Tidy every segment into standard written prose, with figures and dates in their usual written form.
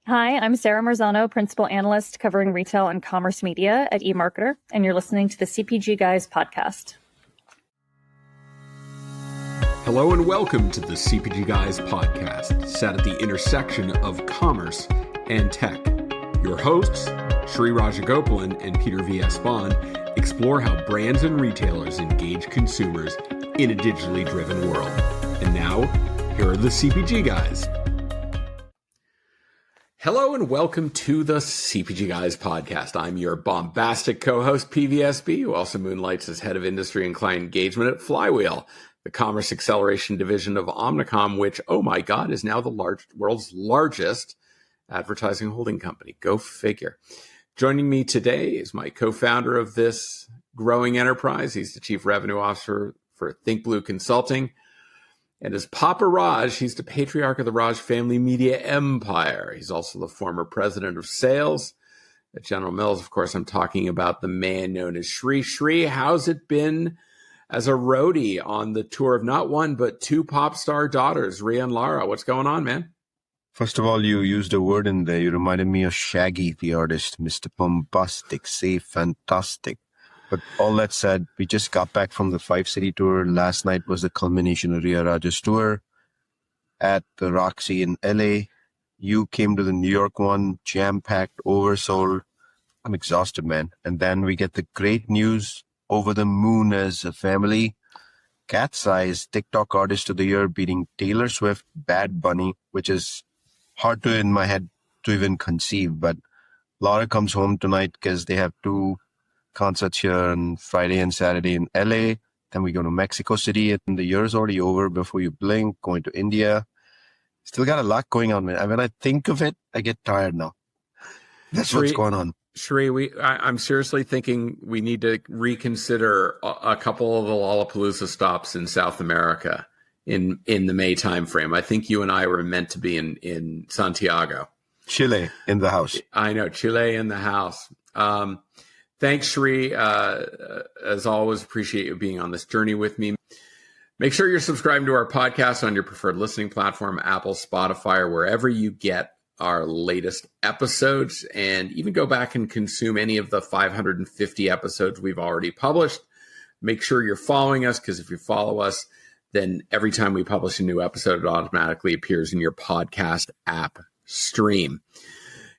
Hi, I'm Sarah Marzano, Principal Analyst covering retail and commerce media at EMarketer, and you're listening to the CPG Guys podcast. Hello and welcome to the CPG Guys podcast, set at the intersection of commerce and tech. Your hosts, Sri Rajagopalan and Peter V.S. Bond, explore how brands and retailers engage consumers in a digitally driven world. And now, here are the CPG Guys. Hello and welcome to the CPG Guys podcast. I'm your bombastic co-host, PVSB, who also moonlights as head of industry and client engagement at Flywheel, the commerce acceleration division of Omnicom, which, oh my God, is now the world's largest advertising holding company. Go figure. Joining me today is my co-founder of this growing enterprise. He's the chief revenue officer for ThinkBlue Consulting. And as Papa Raj, he's the patriarch of the Raj family media empire. He's also the former president of sales at General Mills. Of course, I'm talking about the man known as Sri. Sri, how's it been as a roadie on the tour of not one, but two pop star daughters, Rhea and Lara? What's going on, man? First of all, you used a word in there. You reminded me of Shaggy, the artist, Mr. Bombastic, say fantastic. But all that said, we just got back from the 5-city tour. Last night was the culmination of Rhea Raj's tour at the Roxy in LA. You came to the New York one, jam-packed, oversold. I'm exhausted, man. And then we get the great news, over the moon as a family. Cat's Eyes, TikTok Artist of the Year, beating Taylor Swift, Bad Bunny, which is hard to in my head to even conceive. But Laura comes home tonight because they have two concerts here on Friday and Saturday in LA. Then we go to Mexico City, and the year's already over before you blink, going to India. Still got a lot going on, man. When I think of it, I get tired now. That's what's going on. Sri, I'm seriously thinking we need to reconsider a couple of the Lollapalooza stops in South America in the May timeframe. I think you and I were meant to be in Santiago. Chile in the house. I know, Chile in the house. Thanks, Sri. As always, appreciate you being on this journey with me. Make sure you're subscribing to our podcast on your preferred listening platform, Apple, Spotify, or wherever you get our latest episodes, and even go back and consume any of the 550 episodes we've already published. Make sure you're following us, because if you follow us, then every time we publish a new episode, it automatically appears in your podcast app stream.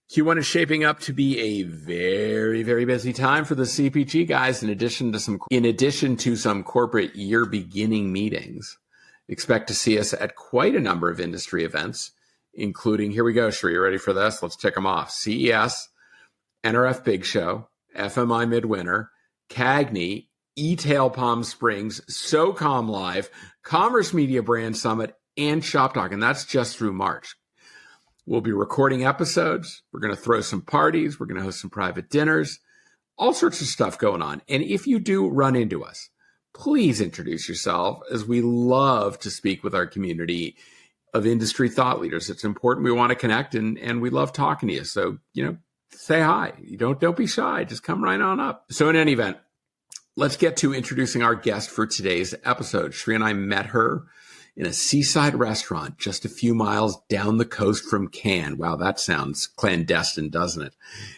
Q1 is shaping up to be a very, very busy time for the CPG Guys. In addition to some corporate year beginning meetings, expect to see us at quite a number of industry events, including, here we go, Sri, you ready for this? Let's tick them off. CES, NRF Big Show, FMI Midwinter, CAGNY, eTail Palm Springs, SOCOM Live, Commerce Media Brand Summit, and Shop Talk. And that's just through March. We'll be recording episodes. We're going to throw some parties. We're going to host some private dinners, all sorts of stuff going on. And if you do run into us, please introduce yourself, as we love to speak with our community of industry thought leaders. It's important. We want to connect, and we love talking to you. So, say hi. Don't be shy. Just come right on up. So in any event, let's get to introducing our guest for today's episode. Sri and I met her in a seaside restaurant just a few miles down the coast from Cannes. Wow, that sounds clandestine, doesn't it?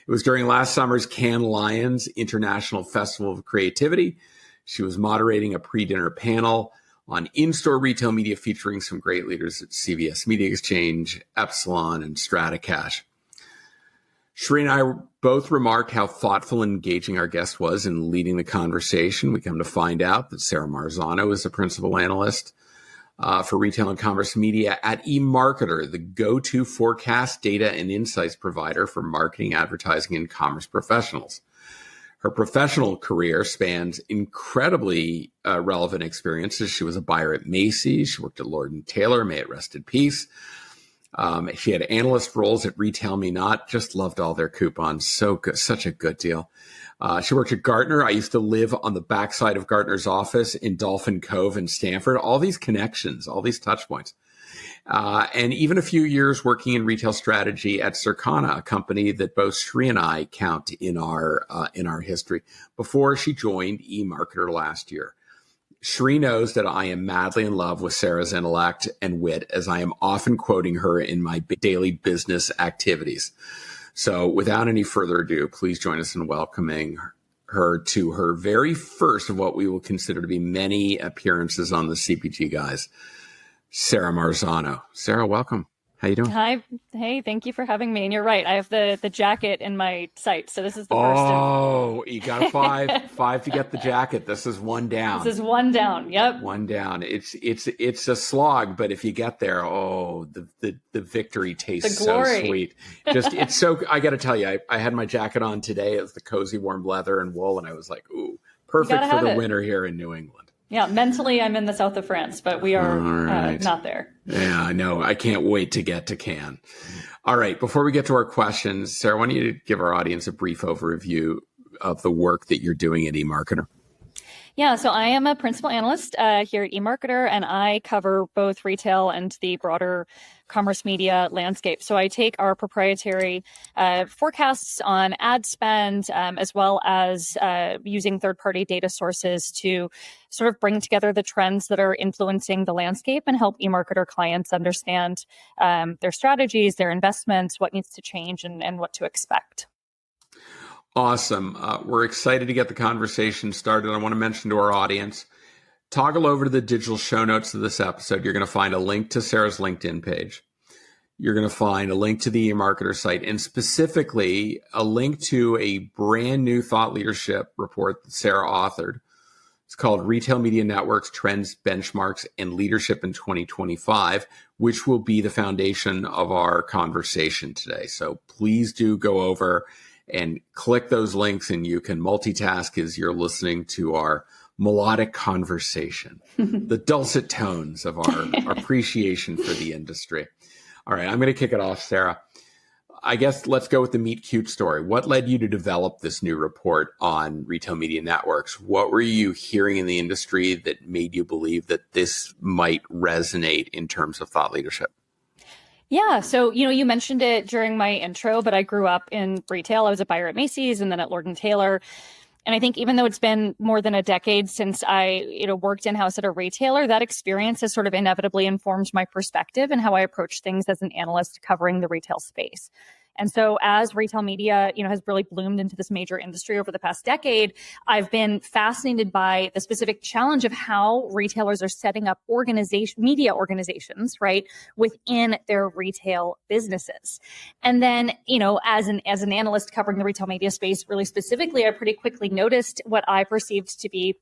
It was during last summer's Cannes Lions International Festival of Creativity. She was moderating a pre-dinner panel on in-store retail media featuring some great leaders at CVS Media Exchange, Epsilon, and Stratacash. Sri and I both remarked how thoughtful and engaging our guest was in leading the conversation. We come to find out that Sarah Marzano is the principal analyst for retail and commerce media at EMarketer, the go-to forecast, data, and insights provider for marketing, advertising, and commerce professionals. Her professional career spans incredibly relevant experiences. She was a buyer at Macy's. She worked at Lord & Taylor, may it rest in peace. She had analyst roles at Retail Me Not. Just loved all their coupons. So good, such a good deal. She worked at Gartner. I used to live on the backside of Gartner's office in Dolphin Cove in Stanford. All these connections, all these touch points. And even a few years working in retail strategy at Circana, a company that both Sri and I count in our history, before she joined EMarketer last year. Sheree knows that I am madly in love with Sarah's intellect and wit, as I am often quoting her in my daily business activities. So without any further ado, please join us in welcoming her to her very first of what we will consider to be many appearances on the CPG Guys, Sarah Marzano. Sarah, welcome. How you doing? Hi. Hey, thank you for having me. And you're right. I have the jacket in my sight. So this is the first. Oh, you got a five to get the jacket. This is one down. This is one down. Yep. One down. It's a slog, but if you get there, the victory tastes so sweet. It's so, I got to tell you, I had my jacket on today. It was the cozy warm leather and wool. And I was like, ooh, perfect for the winter here in New England. Yeah, mentally I'm in the south of France, but we are not there. Yeah, I know. I can't wait to get to Cannes. All right. Before we get to our questions, Sarah, why don't you give our audience a brief overview of the work that you're doing at EMarketer? Yeah, so I am a principal analyst here at EMarketer, and I cover both retail and the broader commerce media landscape. So I take our proprietary forecasts on ad spend, as well as using third-party data sources to sort of bring together the trends that are influencing the landscape and help EMarketer clients understand their strategies, their investments, what needs to change, and what to expect. Awesome. We're excited to get the conversation started. I want to mention to our audience, toggle over to the digital show notes of this episode. You're going to find a link to Sarah's LinkedIn page. You're going to find a link to the eMarketer site, and specifically a link to a brand new thought leadership report that Sarah authored. It's called Retail Media Networks, Trends, Benchmarks, and Leadership in 2025, which will be the foundation of our conversation today. So please do go over and click those links, and you can multitask as you're listening to our melodic conversation, the dulcet tones of our appreciation for the industry. All right, I'm going to kick it off, Sarah. I guess let's go with the meet cute story. What led you to develop this new report on retail media networks? What were you hearing in the industry that made you believe that this might resonate in terms of thought leadership? Yeah. So, you mentioned it during my intro, but I grew up in retail. I was a buyer at Macy's and then at Lord & Taylor. And I think even though it's been more than a decade since I, worked in-house at a retailer, that experience has sort of inevitably informed my perspective and how I approach things as an analyst covering the retail space. And so as retail media, has really bloomed into this major industry over the past decade, I've been fascinated by the specific challenge of how retailers are setting up media organizations, right, within their retail businesses. And then, as an analyst covering the retail media space, really specifically, I pretty quickly noticed what I perceived to be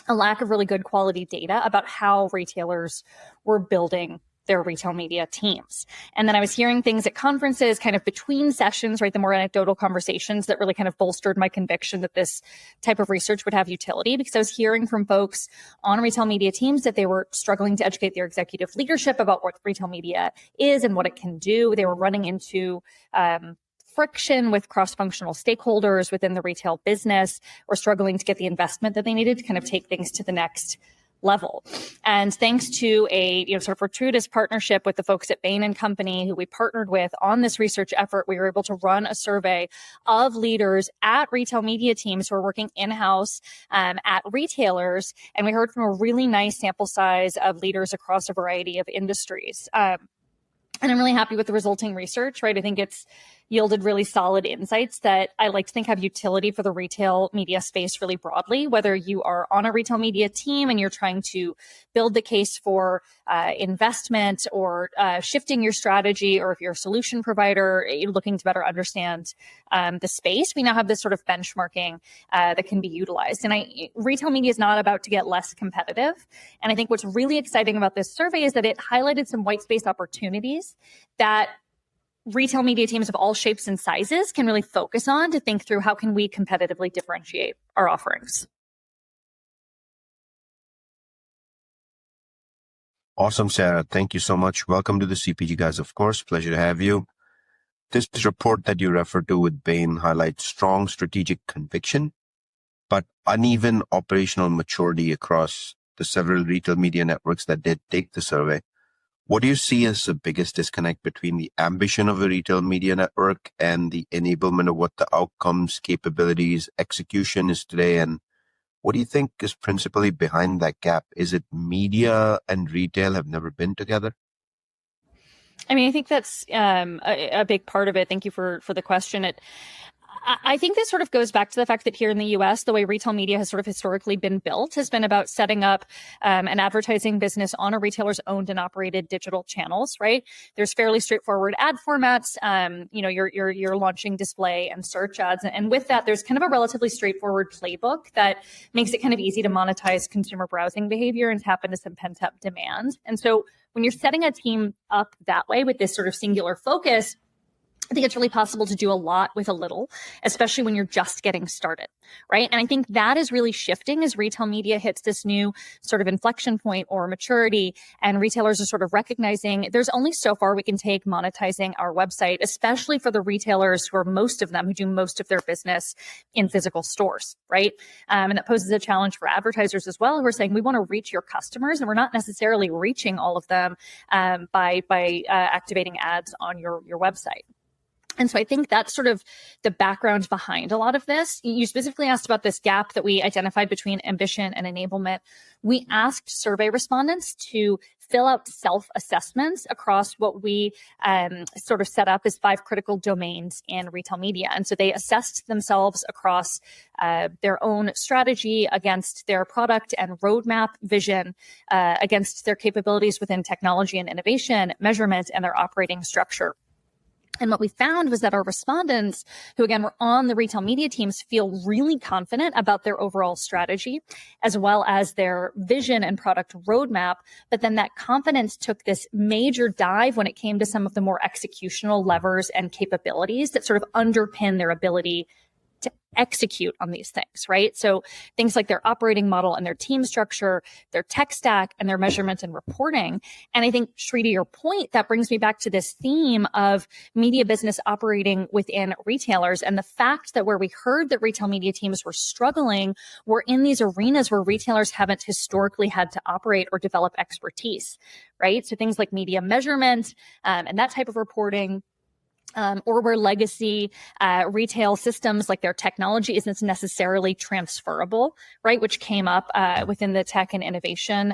a lack of really good quality data about how retailers were building their retail media teams. And then I was hearing things at conferences kind of between sessions, right? The more anecdotal conversations that really kind of bolstered my conviction that this type of research would have utility, because I was hearing from folks on retail media teams that they were struggling to educate their executive leadership about what retail media is and what it can do. They were running into friction with cross-functional stakeholders within the retail business, or struggling to get the investment that they needed to kind of take things to the next level. And thanks to a sort of fortuitous partnership with the folks at Bain & Company, who we partnered with on this research effort, we were able to run a survey of leaders at retail media teams who are working in-house at retailers. And we heard from a really nice sample size of leaders across a variety of industries. And I'm really happy with the resulting research, right? I think it's yielded really solid insights that I like to think have utility for the retail media space really broadly, whether you are on a retail media team and you're trying to build the case for investment or shifting your strategy, or if you're a solution provider, you're looking to better understand the space. We now have this sort of benchmarking that can be utilized. And retail media is not about to get less competitive. And I think what's really exciting about this survey is that it highlighted some white space opportunities that retail media teams of all shapes and sizes can really focus on to think through how can we competitively differentiate our offerings. Awesome, Sarah. Thank you so much. Welcome to the CPG Guys, of course. Pleasure to have you. This report that you referred to with Bain highlights strong strategic conviction, but uneven operational maturity across the several retail media networks that did take the survey. What do you see as the biggest disconnect between the ambition of a retail media network and the enablement of what the outcomes, capabilities, execution is today? And What do you think is principally behind that gap? Is it media and retail have never been together? I mean, I think that's a big part of it. Thank you for the question. I think this sort of goes back to the fact that here in the US, the way retail media has sort of historically been built has been about setting up an advertising business on a retailer's owned and operated digital channels, right? There's fairly straightforward ad formats. You're launching display and search ads. And with that, there's kind of a relatively straightforward playbook that makes it kind of easy to monetize consumer browsing behavior and tap into some pent-up demand. And so when you're setting a team up that way with this sort of singular focus, I think it's really possible to do a lot with a little, especially when you're just getting started, right? And I think that is really shifting as retail media hits this new sort of inflection point or maturity, and retailers are sort of recognizing there's only so far we can take monetizing our website, especially for the retailers who are most of them who do most of their business in physical stores, right? And that poses a challenge for advertisers as well, who are saying we want to reach your customers, and we're not necessarily reaching all of them by activating ads on your website. And so I think that's sort of the background behind a lot of this. You specifically asked about this gap that we identified between ambition and enablement. We asked survey respondents to fill out self-assessments across what we sort of set up as 5 critical domains in retail media. And so they assessed themselves across their own strategy, against their product and roadmap vision, against their capabilities within technology and innovation, measurement, and their operating structure. And what we found was that our respondents, who again were on the retail media teams, feel really confident about their overall strategy, as well as their vision and product roadmap. But then that confidence took this major dive when it came to some of the more executional levers and capabilities that sort of underpin their ability to execute on these things, right? So things like their operating model and their team structure, their tech stack, and their measurement and reporting. And I think, Shri, to your point, that brings me back to this theme of media business operating within retailers, and the fact that where we heard that retail media teams were struggling were in these arenas where retailers haven't historically had to operate or develop expertise, right? So things like media measurement and that type of reporting, or where legacy retail systems like their technology isn't necessarily transferable, right? Which came up within the tech and innovation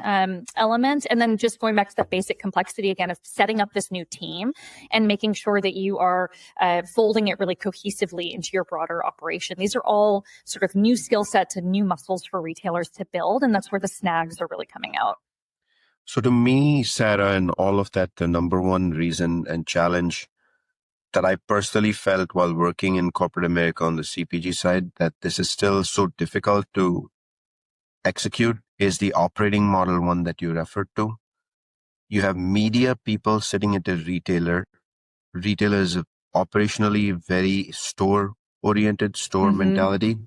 element. And then just going back to that basic complexity again of setting up this new team and making sure that you are folding it really cohesively into your broader operation. These are all sort of new skill sets and new muscles for retailers to build. And that's where the snags are really coming out. So to me, Sarah, and all of that, the number one reason and challenge that I personally felt while working in corporate America on the CPG side, that this is still so difficult to execute, is the operating model one that you referred to. You have media people sitting at a retailer. Retailer is operationally very store-oriented, store mentality.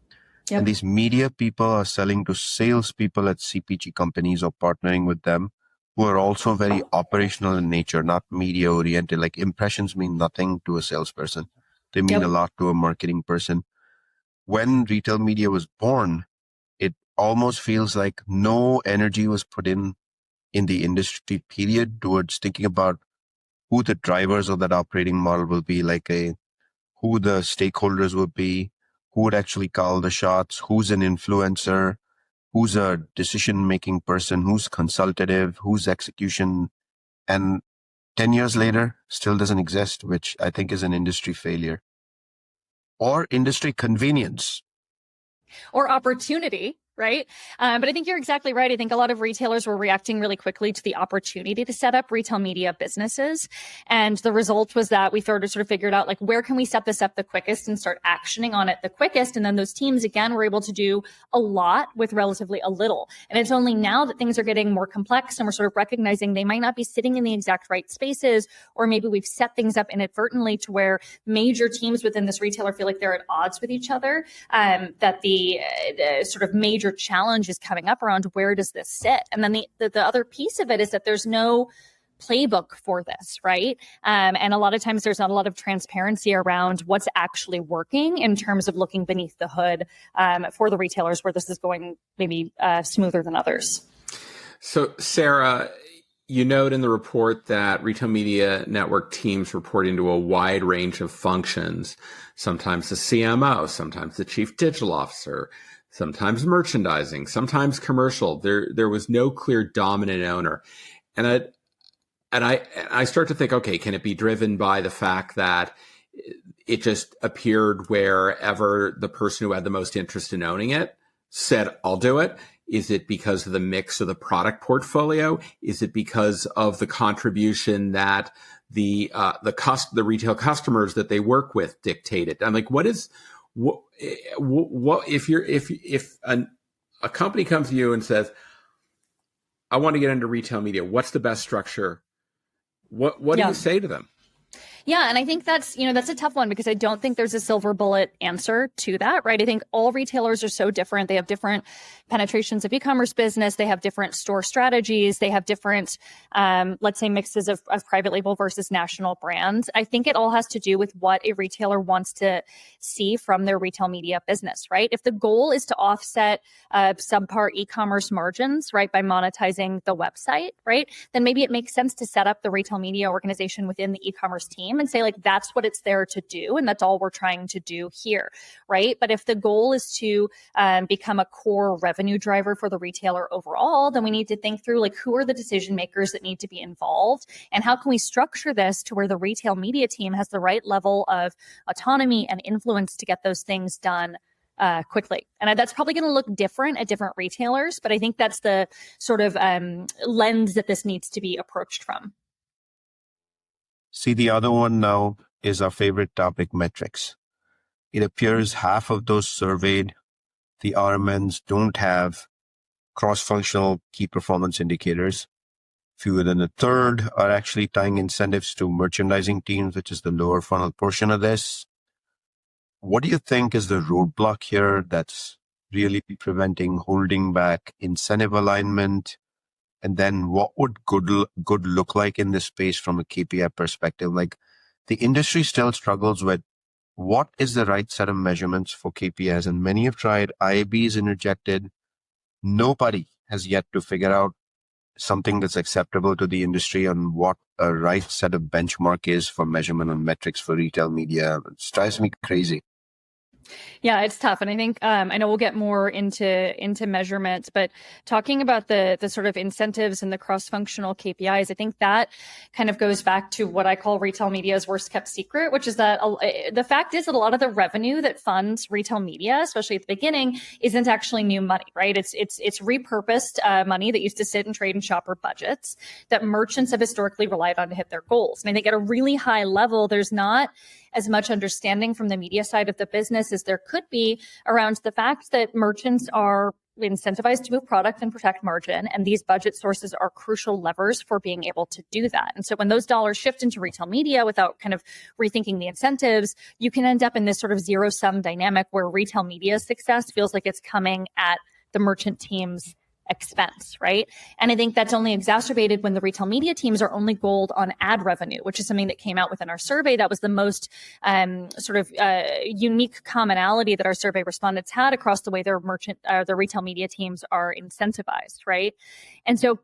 Yep. And these media people are selling to salespeople at CPG companies or partnering with them, who are also very operational in nature, not media oriented. Like impressions mean nothing to a salesperson. They mean a lot to a marketing person. When retail media was born, it almost feels like no energy was put in the industry period towards thinking about who the drivers of that operating model will be, who the stakeholders would be, who would actually call the shots, who's an influencer, who's a decision-making person, who's consultative, who's execution. And 10 years later, still doesn't exist, which I think is an industry failure. Or industry convenience. Or opportunity, right? But I think you're exactly right. I think a lot of retailers were reacting really quickly to the opportunity to set up retail media businesses. And the result was that we sort of figured out, where can we set this up the quickest and start actioning on it the quickest? And then those teams, again, were able to do a lot with relatively a little. And it's only now that things are getting more complex and we're sort of recognizing they might not be sitting in the exact right spaces, or maybe we've set things up inadvertently to where major teams within this retailer feel like they're at odds with each other, that the sort of major challenge is coming up around where does this sit? And then the other piece of it is that there's no playbook for this, right? And a lot of times there's not a lot of transparency around what's actually working in terms of looking beneath the hood for the retailers where this is going maybe smoother than others. So Sarah, you note in the report that retail media network teams report into a wide range of functions, sometimes the CMO, sometimes the chief digital officer, sometimes merchandising, sometimes commercial. There was no clear dominant owner. And I start to think, okay, can it be driven by the fact that it just appeared wherever the person who had the most interest in owning it said, I'll do it? Is it because of the mix of the product portfolio? Is it because of the contribution that the retail customers that they work with dictated? I'm like, what if a company comes to you and says, I want to get into retail media, what's the best structure? What do you say to them? Yeah. And I think that's a tough one because I don't think there's a silver bullet answer to that, right? I think all retailers are so different. They have different penetrations of e-commerce business. They have different store strategies. They have different, let's say, mixes of private label versus national brands. I think it all has to do with what a retailer wants to see from their retail media business, right? If the goal is to offset subpar e-commerce margins, right, by monetizing the website, right, then maybe it makes sense to set up the retail media organization within the e-commerce team and say, like, that's what it's there to do. And that's all we're trying to do here, right? But if the goal is to become a core revenue driver for the retailer overall, then we need to think through, like, who are the decision makers that need to be involved? And how can we structure this to where the retail media team has the right level of autonomy and influence to get those things done quickly? And that's probably going to look different at different retailers, but I think that's the sort of lens that this needs to be approached from. See, the other one now is our favorite topic, metrics. It appears half of those surveyed, the RMNs, don't have cross-functional key performance indicators. Fewer than a third are actually tying incentives to merchandising teams, which is the lower funnel portion of this. What do you think is the roadblock here that's really preventing, holding back incentive alignment? And then what would good look like in this space from a KPI perspective? Like, the industry still struggles with what is the right set of measurements for KPIs, and many have tried. IAB is interjected. Nobody has yet to figure out something that's acceptable to the industry on what a right set of benchmark is for measurement on metrics for retail media. It drives me crazy. Yeah, it's tough. And I think, I know we'll get more into measurement, but talking about the sort of incentives and the cross-functional KPIs, I think that kind of goes back to what I call retail media's worst kept secret, which is that the fact is that a lot of the revenue that funds retail media, especially at the beginning, isn't actually new money, right? It's repurposed money that used to sit and trade and shopper budgets that merchants have historically relied on to hit their goals. And I think at a really high level, there's not as much understanding from the media side of the business as there could be around the fact that merchants are incentivized to move product and protect margin. And these budget sources are crucial levers for being able to do that. And so when those dollars shift into retail media without kind of rethinking the incentives, you can end up in this sort of zero-sum dynamic where retail media's success feels like it's coming at the merchant team's expense, right? And I think that's only exacerbated when the retail media teams are only goaled on ad revenue, which is something that came out within our survey. That was the most unique commonality that our survey respondents had across the way their retail media teams are incentivized, right? And so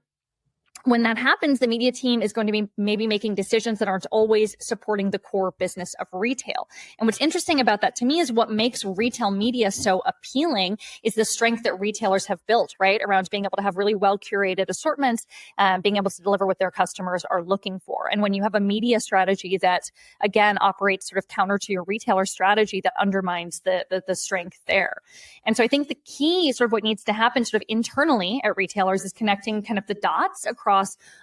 when that happens, the media team is going to be maybe making decisions that aren't always supporting the core business of retail. And what's interesting about that to me is what makes retail media so appealing is the strength that retailers have built, right, around being able to have really well curated assortments, being able to deliver what their customers are looking for. And when you have a media strategy that, again, operates sort of counter to your retailer strategy, that undermines the strength there. And so I think the key, sort of what needs to happen sort of internally at retailers, is connecting kind of the dots across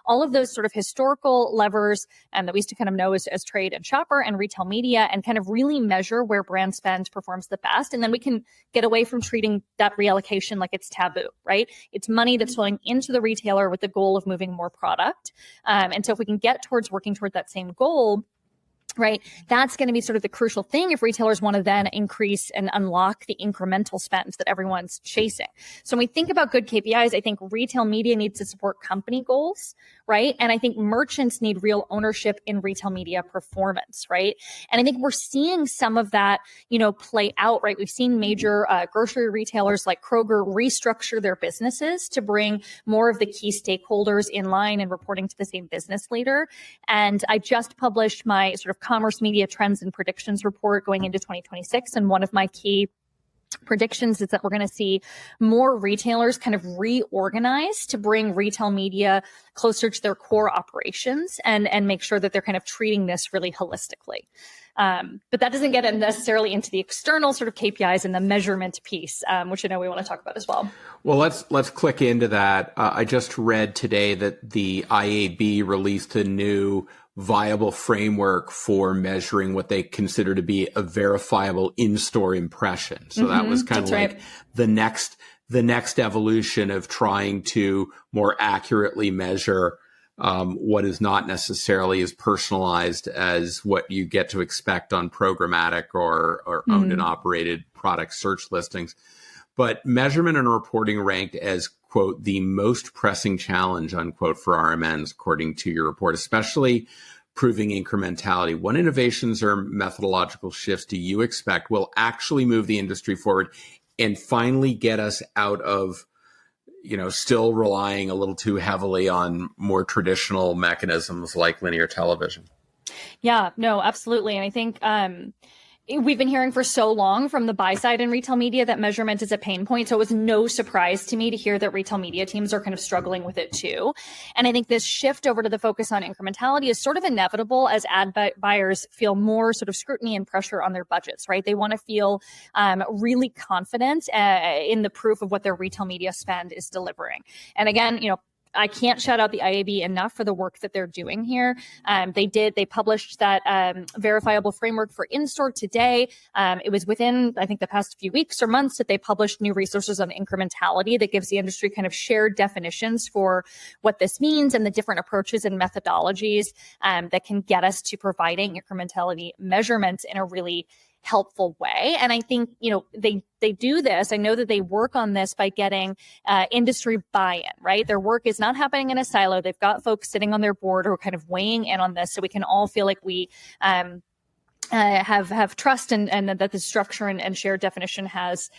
all of those sort of historical levers that we used to kind of know as trade and shopper and retail media, and kind of really measure where brand spend performs the best. And then we can get away from treating that reallocation like it's taboo, right? It's money that's flowing into the retailer with the goal of moving more product. And so if we can get towards working toward that same goal, right, that's going to be sort of the crucial thing if retailers want to then increase and unlock the incremental spends that everyone's chasing. So when we think about good KPIs, I think retail media needs to support company goals, right? And I think merchants need real ownership in retail media performance, right? And I think we're seeing some of that, play out, right? We've seen major grocery retailers like Kroger restructure their businesses to bring more of the key stakeholders in line and reporting to the same business leader. And I just published my sort of commerce media trends and predictions report going into 2026. And one of my key predictions is that we're going to see more retailers kind of reorganize to bring retail media closer to their core operations and make sure that they're kind of treating this really holistically. But that doesn't get necessarily into the external sort of KPIs and the measurement piece, which I know we want to talk about as well. Well, let's click into that. I just read today that the IAB released a new viable framework for measuring what they consider to be a verifiable in-store impression. So that was kind of like the next evolution of trying to more accurately measure what is not necessarily as personalized as what you get to expect on programmatic or owned and operated product search listings. But measurement and reporting ranked as, quote, the most pressing challenge, unquote, for RMNs, according to your report, especially proving incrementality. What innovations or methodological shifts do you expect will actually move the industry forward and finally get us out of, still relying a little too heavily on more traditional mechanisms like linear television? Yeah, no, absolutely. And I think we've been hearing for so long from the buy side in retail media that measurement is a pain point. So it was no surprise to me to hear that retail media teams are kind of struggling with it too. And I think this shift over to the focus on incrementality is sort of inevitable as ad buyers feel more sort of scrutiny and pressure on their budgets, right? They want to feel really confident in the proof of what their retail media spend is delivering. And again, I can't shout out the IAB enough for the work that they're doing here. They published that verifiable framework for in-store today. It was within, I think, the past few weeks or months that they published new resources on incrementality that gives the industry kind of shared definitions for what this means and the different approaches and methodologies that can get us to providing incrementality measurements in a really helpful way. And I think, they do this. I know that they work on this by getting industry buy-in, right? Their work is not happening in a silo. They've got folks sitting on their board who are kind of weighing in on this so we can all feel like we have trust and that the structure and shared definition has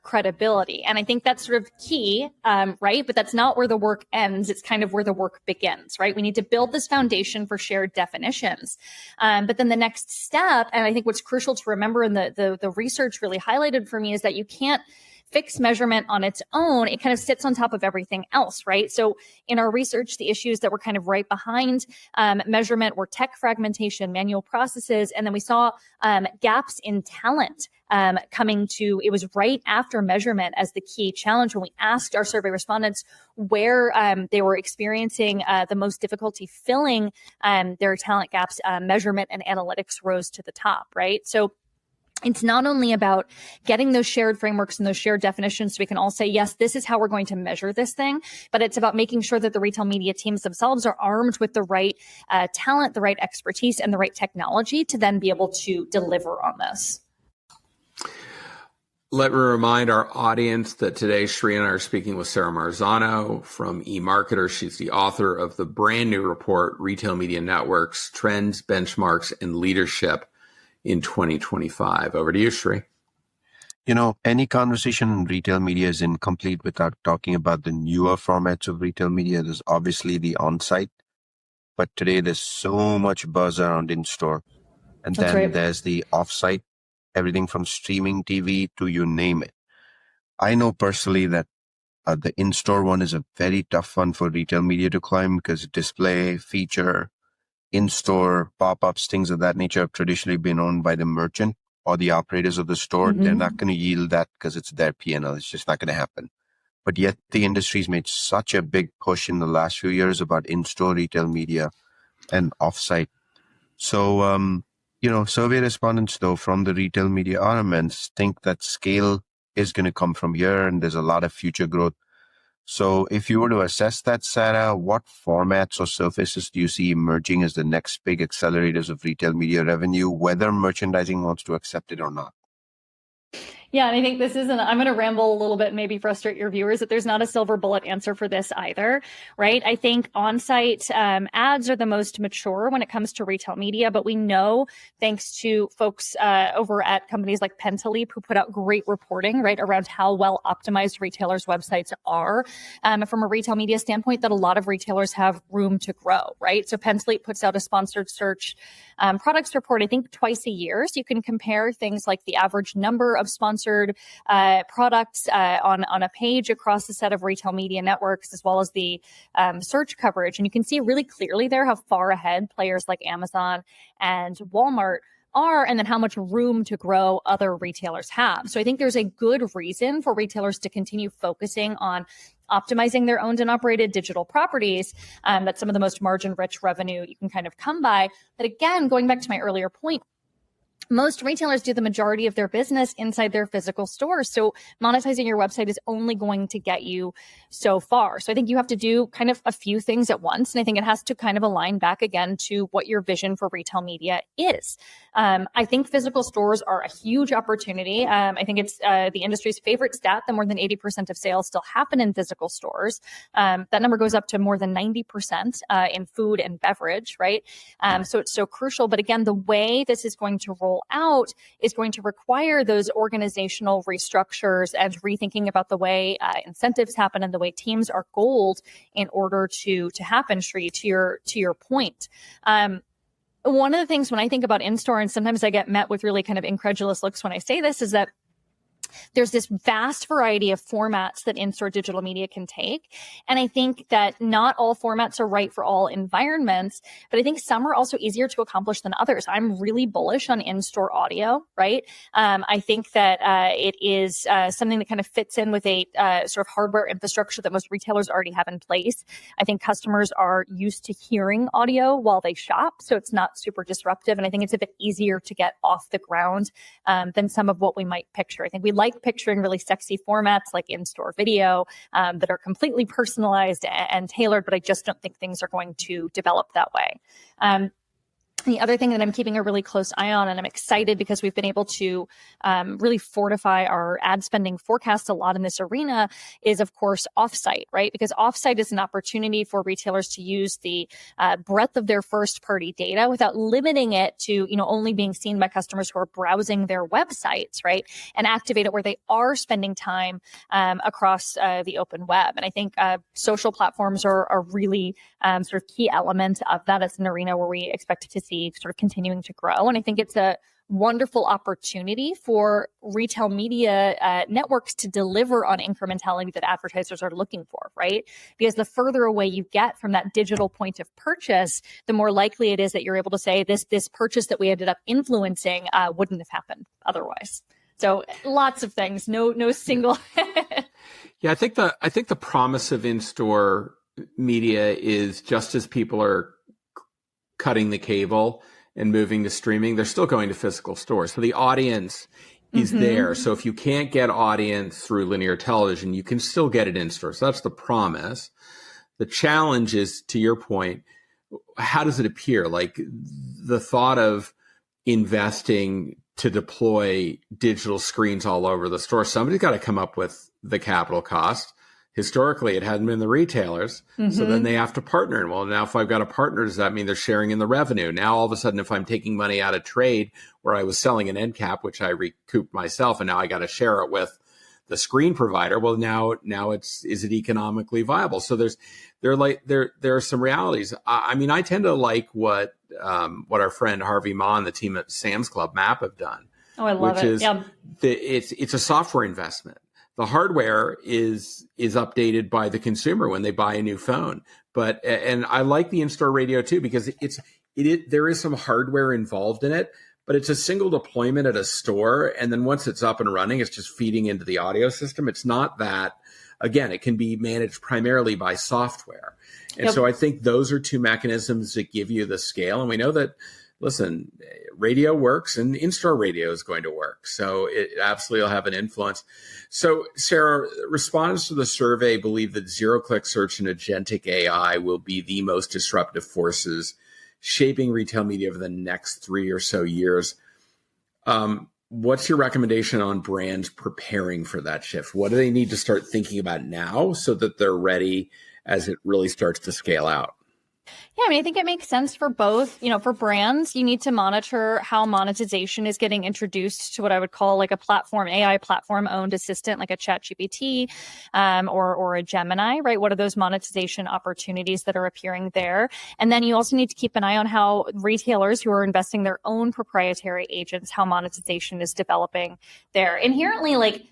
credibility. And I think that's sort of key, right? But that's not where the work ends. It's kind of where the work begins, right? We need to build this foundation for shared definitions. But then the next step, and I think what's crucial to remember and the research really highlighted for me is that you can't fix measurement on its own. It kind of sits on top of everything else, right? So in our research, the issues that were kind of right behind measurement were tech fragmentation, manual processes, and then we saw gaps in talent it was right after measurement as the key challenge when we asked our survey respondents where they were experiencing the most difficulty filling their talent gaps. Measurement and analytics rose to the top, right? So it's not only about getting those shared frameworks and those shared definitions so we can all say, yes, this is how we're going to measure this thing, but it's about making sure that the retail media teams themselves are armed with the right talent, the right expertise, and the right technology to then be able to deliver on this. Let me remind our audience that today Shri and I are speaking with Sarah Marzano from EMarketer. She's the author of the brand new report, Retail Media Networks, Trends, Benchmarks, and Leadership in 2025. Over to you, Shri. Any conversation in retail media is incomplete without talking about the newer formats of retail media. There's obviously the on-site, but today there's so much buzz around in-store. And then there's the off-site, everything from streaming TV to you name it. I know personally that the in-store one is a very tough one for retail media to climb because display, feature, in-store pop-ups, things of that nature have traditionally been owned by the merchant or the operators of the store. They're not going to yield that because it's their P&L. It's just not going to happen. But yet the industry's made such a big push in the last few years about in-store retail media and off-site. So, survey respondents, though, from the retail media RMNs think that scale is going to come from here and there's a lot of future growth. So if you were to assess that, Sarah, what formats or surfaces do you see emerging as the next big accelerators of retail media revenue, whether merchandising wants to accept it or not? Yeah, and I think I'm going to ramble a little bit, maybe frustrate your viewers, that there's not a silver bullet answer for this either, right? I think on-site ads are the most mature when it comes to retail media, but we know, thanks to folks over at companies like Pentaleap, who put out great reporting, right, around how well optimized retailers' websites are from a retail media standpoint, that a lot of retailers have room to grow, right? So Pentaleap puts out a sponsored search products report, I think, twice a year. So you can compare things like the average number of sponsored sponsored products on a page across the set of retail media networks, as well as the search coverage. And you can see really clearly there how far ahead players like Amazon and Walmart are, and then how much room to grow other retailers have. So I think there's a good reason for retailers to continue focusing on optimizing their owned and operated digital properties. That's some of the most margin-rich revenue you can kind of come by. But again, going back to my earlier point, most retailers do the majority of their business inside their physical stores. So monetizing your website is only going to get you so far. So I think you have to do kind of a few things at once. And I think it has to kind of align back again to what your vision for retail media is. I think physical stores are a huge opportunity. I think it's the industry's favorite stat that more than 80% of sales still happen in physical stores. That number goes up to more than 90% in food and beverage, right? So it's so crucial. But again, the way this is going to roll out is going to require those organizational restructures and rethinking about the way incentives happen and the way teams are goaled in order to happen, Shri, to your point. One of the things when I think about in-store, and sometimes I get met with really kind of incredulous looks when I say this, is that there's this vast variety of formats that in-store digital media can take. And I think that not all formats are right for all environments, but I think some are also easier to accomplish than others. I'm really bullish on in-store audio, right? I think that it is something that kind of fits in with a sort of hardware infrastructure that most retailers already have in place. I think customers are used to hearing audio while they shop, so it's not super disruptive. And I think it's a bit easier to get off the ground than some of what we might picture. I think we like picturing really sexy formats like in-store video that are completely personalized and tailored, but I just don't think things are going to develop that way. The other thing that I'm keeping a really close eye on, and I'm excited because we've been able to really fortify our ad spending forecast a lot in this arena, is of course offsite, right? Because offsite is an opportunity for retailers to use the breadth of their first party data without limiting it to, only being seen by customers who are browsing their websites, right? And activate it where they are spending time across the open web. And I think social platforms are really sort of key element of that. It's an arena where we expect to see sort of continuing to grow. And I think it's a wonderful opportunity for retail media networks to deliver on incrementality that advertisers are looking for, right? Because the further away you get from that digital point of purchase, the more likely it is that you're able to say this purchase that we ended up influencing wouldn't have happened otherwise. So lots of things, no single. Yeah, I think the promise of in-store media is just as people are cutting the cable and moving to streaming, they're still going to physical stores. So the audience is there. So if you can't get audience through linear television, you can still get it in stores. So that's the promise. The challenge is, to your point, how does it appear? Like the thought of investing to deploy digital screens all over the store, somebody's got to come up with the capital cost. Historically, it hadn't been the retailers. So then they have to partner. And well, now if I've got a partner, does that mean they're sharing in the revenue? Now, all of a sudden, if I'm taking money out of trade where I was selling an end cap, which I recouped myself, and now I got to share it with the screen provider. Well, now is it economically viable? So there are some realities. I mean, I tend to like what our friend Harvey Ma and the team at Sam's Club MAP have done. Oh, I love it. Yeah. It's a software investment. The hardware is updated by the consumer when they buy a new phone. And I like the in-store radio too, because there is some hardware involved in it, but it's a single deployment at a store. And then once it's up and running, it's just feeding into the audio system. It's not that, again, it can be managed primarily by software. And so I think those are two mechanisms that give you the scale. And we know that, listen, radio works and in-store radio is going to work. So it absolutely will have an influence. So Sarah, respondents to the survey believe that zero-click search and agentic AI will be the most disruptive forces shaping retail media over the next 3 or so years. What's your recommendation on brands preparing for that shift? What do they need to start thinking about now so that they're ready as it really starts to scale out? Yeah, I mean, I think it makes sense for both. For brands, you need to monitor how monetization is getting introduced to what I would call like a platform, AI platform owned assistant, like a ChatGPT, or a Gemini, right? What are those monetization opportunities that are appearing there? And then you also need to keep an eye on how retailers who are investing their own proprietary agents, how monetization is developing there. Inherently, like,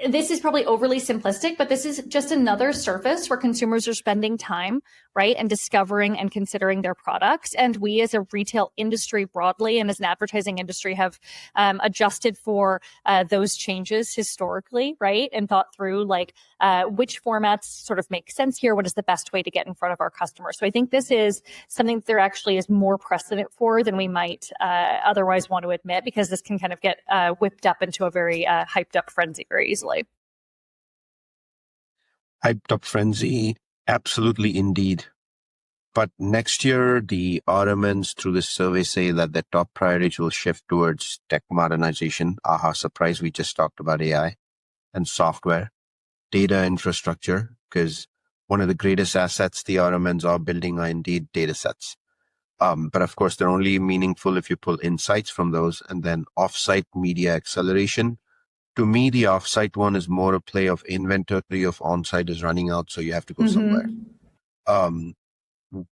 this is probably overly simplistic, but this is just another surface where consumers are spending time, right, and discovering and considering their products. And we as a retail industry broadly and as an advertising industry have adjusted for those changes historically, right, and thought through like which formats sort of make sense here. What is the best way to get in front of our customers? So I think this is something that there actually is more precedent for than we might otherwise want to admit, because this can kind of get whipped up into a very hyped up frenzy very easily. Hyped up frenzy, absolutely indeed. But next year, the RMNs through this survey say that their top priorities will shift towards tech modernization. Aha, surprise, we just talked about AI and software, data infrastructure, because one of the greatest assets the RMNs are building are indeed data sets. But of course, they're only meaningful if you pull insights from those, and then offsite media acceleration. To me, the offsite one is more a play of inventory of onsite is running out, so you have to go somewhere.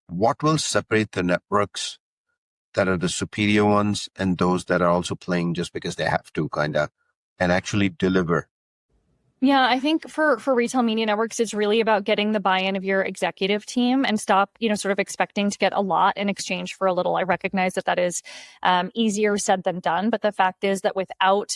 What will separate the networks that are the superior ones and those that are also playing just because they have to and actually deliver? Yeah, I think for retail media networks, it's really about getting the buy-in of your executive team and stop, sort of expecting to get a lot in exchange for a little. I recognize that is easier said than done, but the fact is that without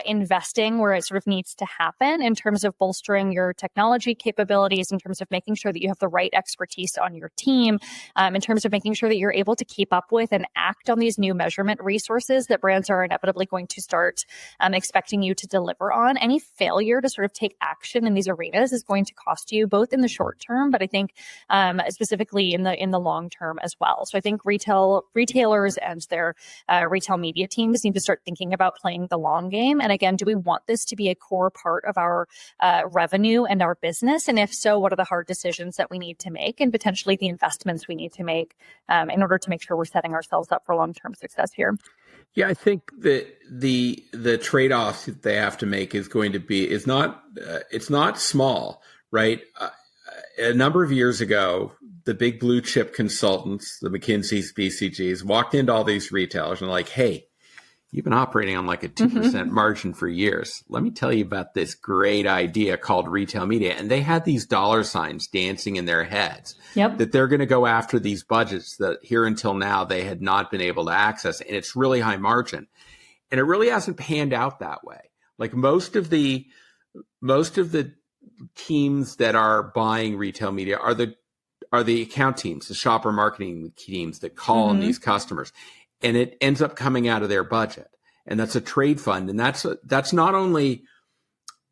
investing where it sort of needs to happen in terms of bolstering your technology capabilities, in terms of making sure that you have the right expertise on your team, in terms of making sure that you're able to keep up with and act on these new measurement resources that brands are inevitably going to start expecting you to deliver on, any failure to sort of take action in these arenas is going to cost you both in the short term, but I think specifically in the long term as well. So I think retailers and their retail media teams need to start thinking about playing the long game. And again, do we want this to be a core part of our revenue and our business? And if so, what are the hard decisions that we need to make and potentially the investments we need to make in order to make sure we're setting ourselves up for long-term success here? Yeah, I think that the trade-offs that they have to make is going to be it's not small, right? A number of years ago, the big blue chip consultants, the McKinsey's, BCGs, walked into all these retailers and like, hey, you've been operating on like a 2% margin for years. Let me tell you about this great idea called retail media. And they had these dollar signs dancing in their heads that they're going to go after these budgets that here until now they had not been able to access. And it's really high margin. And it really hasn't panned out that way. Like most of the teams that are buying retail media are the account teams, the shopper marketing teams that call on these customers. And it ends up coming out of their budget. And that's a trade fund. And that's not only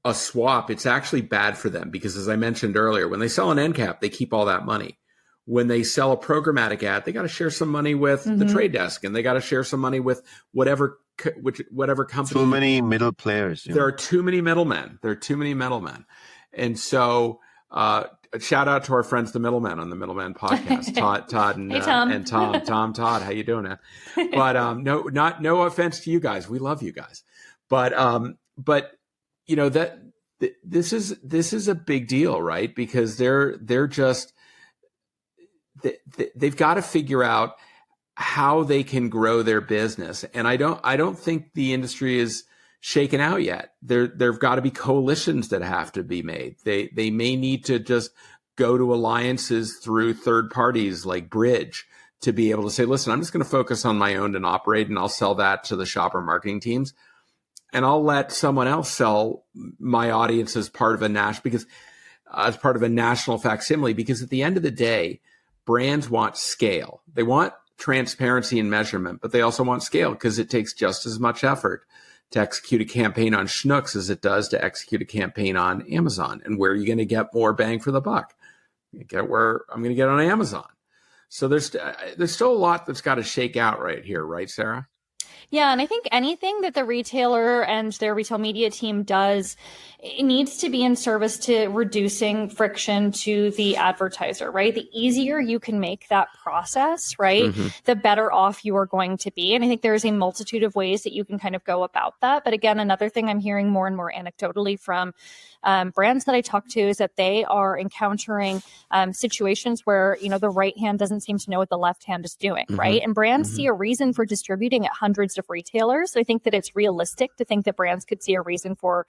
a swap, it's actually bad for them because, as I mentioned earlier, when they sell an end cap, they keep all that money. When they sell a programmatic ad, they got to share some money with the trade desk, and they got to share some money with whatever company. Too many middle players. There are too many middlemen. And so shout out to our friends, the Middlemen, on the Middlemen podcast, Todd and, hey, Tom. And Tom, Todd, how you doing, man? But no offense to you guys. We love you guys. But this is a big deal, right? Because they're just, they've got to figure out how they can grow their business. And I don't think the industry is shaken out yet. There've got to be coalitions that have to be made. They may need to just go to alliances through third parties like Bridge to be able to say, listen, I'm just going to focus on my owned and operate, and I'll sell that to the shopper marketing teams. And I'll let someone else sell my audience as part of a national facsimile, because at the end of the day, brands want scale. They want transparency and measurement, but they also want scale because it takes just as much effort to execute a campaign on Schnucks as it does to execute a campaign on Amazon. And where are you going to get more bang for the buck? Get where I'm going to get on Amazon. So there's still a lot that's got to shake out right here, right, Sarah? Yeah, and I think anything that the retailer and their retail media team does, it needs to be in service to reducing friction to the advertiser, right? The easier you can make that process, right, the better off you are going to be. And I think there's a multitude of ways that you can kind of go about that. But again, another thing I'm hearing more and more anecdotally from brands that I talk to is that they are encountering situations where, the right hand doesn't seem to know what the left hand is doing, right? And brands see a reason for distributing at hundreds of retailers. So I think that it's realistic to think that brands could see a reason for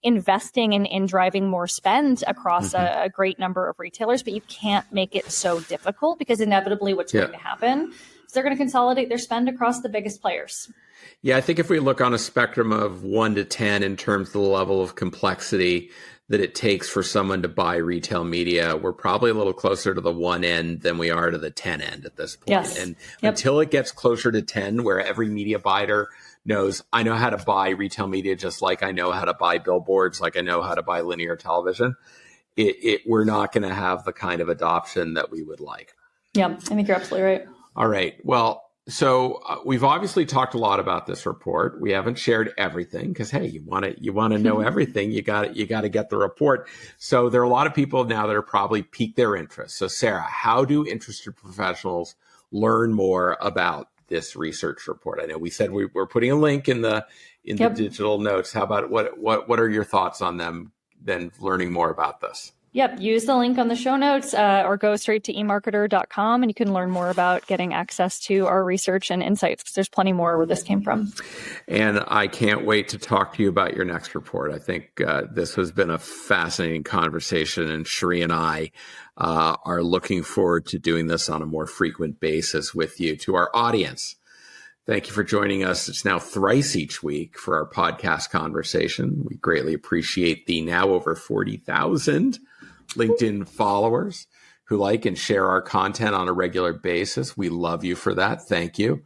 investing in driving more spend across a great number of retailers, but you can't make it so difficult because inevitably what's going to happen is they're going to consolidate their spend across the biggest players. Yeah, I think if we look on a spectrum of 1 to 10 in terms of the level of complexity that it takes for someone to buy retail media, we're probably a little closer to the 1 end than we are to the 10 end at this point. Yes. And until it gets closer to 10, where every media buyer knows, I know how to buy retail media just like I know how to buy billboards, like I know how to buy linear television, we're not going to have the kind of adoption that we would like. Yeah, I think you're absolutely right. All right. Well, so we've obviously talked a lot about this report. We haven't shared everything because, hey, you want to know everything. You got to get the report. So there are a lot of people now that are probably piqued their interest. So Sarah, how do interested professionals learn more about this research report? I know we said we're putting a link in the digital notes. How about what are your thoughts on them then learning more about this? Yep. Use the link on the show notes or go straight to EMarketer.com and you can learn more about getting access to our research and insights because there's plenty more where this came from. And I can't wait to talk to you about your next report. I think this has been a fascinating conversation, and Sheree and I are looking forward to doing this on a more frequent basis with you. To our audience, thank you for joining us. It's now thrice each week for our podcast conversation. We greatly appreciate the now over 40,000 LinkedIn followers who like and share our content on a regular basis. We love you for that. Thank you.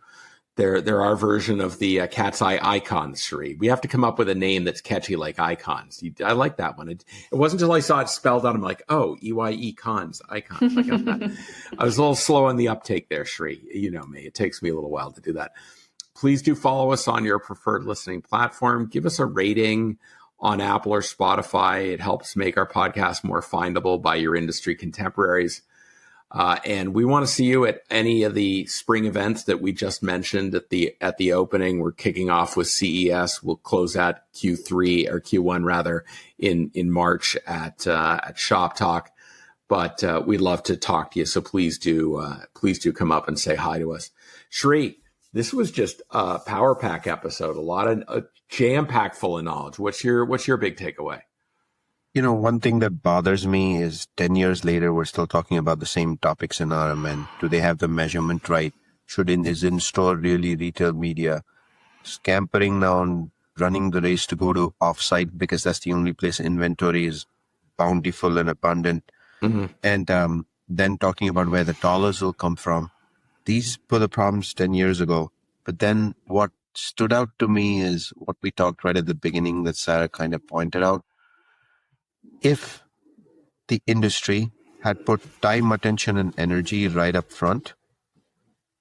They're our version of the cat's eye icons, Sheree. We have to come up with a name that's catchy like icons. I like that one. It wasn't until I saw it spelled out, I'm like, oh, EYE cons, icons. I got that. I was a little slow on the uptake there, Sheree. You know me. It takes me a little while to do that. Please do follow us on your preferred listening platform. Give us a rating on Apple or Spotify. It helps make our podcast more findable by your industry contemporaries. And we want to see you at any of the spring events that we just mentioned at the opening. We're kicking off with CES. We'll close out Q3 or Q1 rather in March at Shop Talk. But we'd love to talk to you. So please do come up and say hi to us. Sheree, this was just a power pack episode. A lot of jam packed full of knowledge. What's your big takeaway? One thing that bothers me is 10 years later, we're still talking about the same topics in RMN. Do they have the measurement right? Is in-store really retail media? Scampering now and running the race to go to offsite because that's the only place inventory is bountiful and abundant. And then talking about where the dollars will come from. These were the problems 10 years ago. But then what stood out to me is what we talked right at the beginning that Sarah kind of pointed out. If the industry had put time, attention, and energy right up front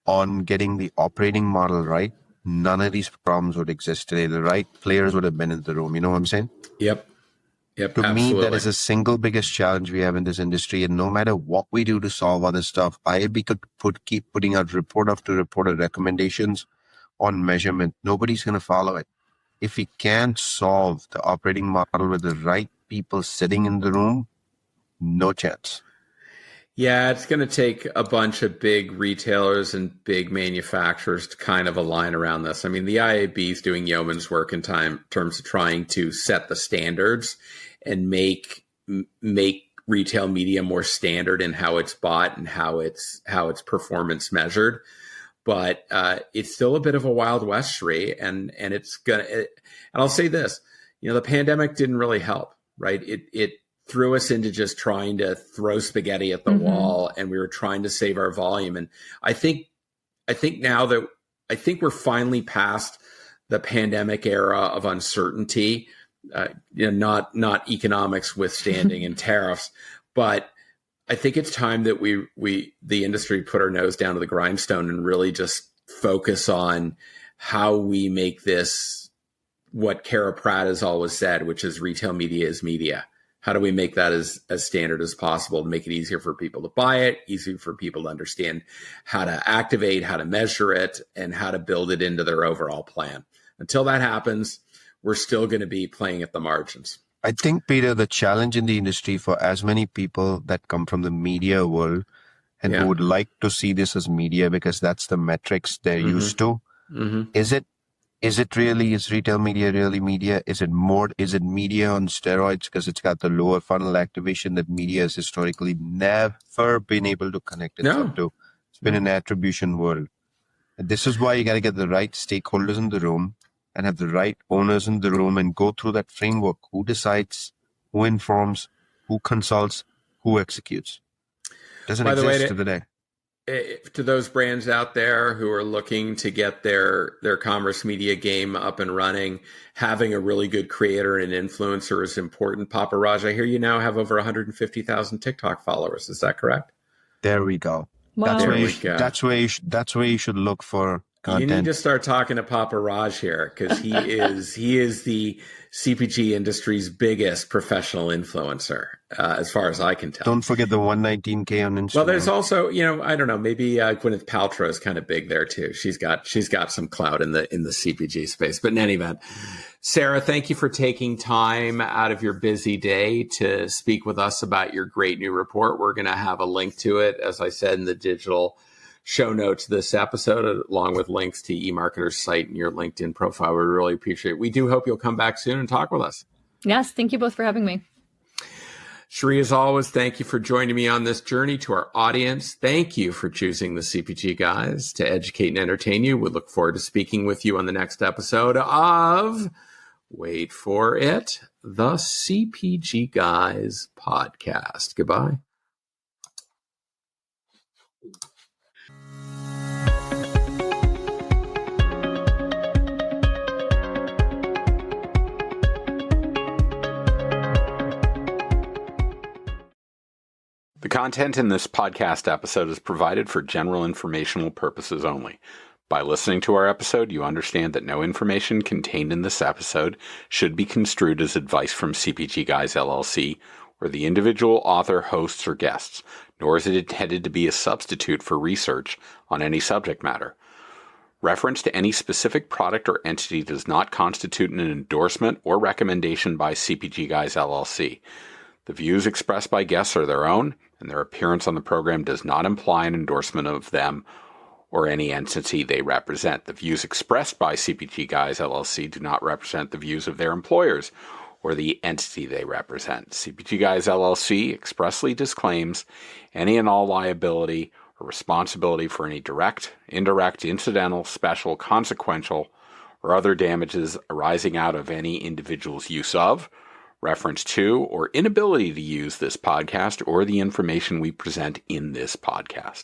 on getting the operating model right, none of these problems would exist today. The right players would have been in the room. You know what I'm saying? Yep. To absolutely. me, that is the single biggest challenge we have in this industry. And no matter what we do to solve other stuff, IAB could keep putting out report after report of recommendations on measurement. Nobody's going to follow it. If we can't solve the operating model with the right people sitting in the room, no chance. Yeah, it's going to take a bunch of big retailers and big manufacturers to kind of align around this. I mean, the IAB is doing yeoman's work in terms of trying to set the standards and make retail media more standard in how it's bought and how it's performance measured. But it's still a bit of a Wild West, Sheree, and I'll say this: the pandemic didn't really help, right? It threw us into just trying to throw spaghetti at the wall, and we were trying to save our volume. And I think now that we're finally past the pandemic era of uncertainty, not economics withstanding and tariffs, but I think it's time that the industry put our nose down to the grindstone and really just focus on how we make this what Kara Pratt has always said, which is retail media is media. How do we make that as standard as possible to make it easier for people to buy it, easier for people to understand how to activate, how to measure it, and how to build it into their overall plan? Until that happens, we're still going to be playing at the margins. I think, Peter, the challenge in the industry for as many people that come from the media world and who would like to see this as media because that's the metrics they're used to, is retail media really media? Is it media on steroids because it's got the lower funnel activation that media has historically never been able to connect itself to? It's been an attribution world. And this is why you got to get the right stakeholders in the room and have the right owners in the room and go through that framework. Who decides, who informs, who consults, who executes? Doesn't exist to the day. To those brands out there who are looking to get their commerce media game up and running, having a really good creator and influencer is important. Papa Raj, I hear you now have over 150,000 TikTok followers. Is that correct? There we go. Wow. That's where you should look for content. You need to start talking to Papa Raj here because he is the CPG industry's biggest professional influencer, as far as I can tell. Don't forget the 119K on Instagram. Well, there's also, I don't know, maybe Gwyneth Paltrow is kind of big there too. She's got some clout in the CPG space. But in any event, Sarah, thank you for taking time out of your busy day to speak with us about your great new report. We're going to have a link to it, as I said, in the digital show notes this episode, along with links to EMarketer's site and your LinkedIn profile. We really appreciate it. We do hope you'll come back soon and talk with us. Yes, thank you both for having me. Sheree, as always, thank you for joining me on this journey. To our audience, thank you for choosing the CPG Guys to educate and entertain you. We look forward to speaking with you on the next episode of, wait for it, the CPG Guys podcast. Goodbye. The content in this podcast episode is provided for general informational purposes only. By listening to our episode, you understand that no information contained in this episode should be construed as advice from CPG Guys LLC or the individual author, hosts, or guests, nor is it intended to be a substitute for research on any subject matter. Reference to any specific product or entity does not constitute an endorsement or recommendation by CPG Guys LLC. The views expressed by guests are their own, and their appearance on the program does not imply an endorsement of them or any entity they represent. The views expressed by CPG Guys LLC do not represent the views of their employers or the entity they represent. CPG Guys LLC expressly disclaims any and all liability or responsibility for any direct, indirect, incidental, special, consequential, or other damages arising out of any individual's use of, reference to, or inability to use this podcast or the information we present in this podcast.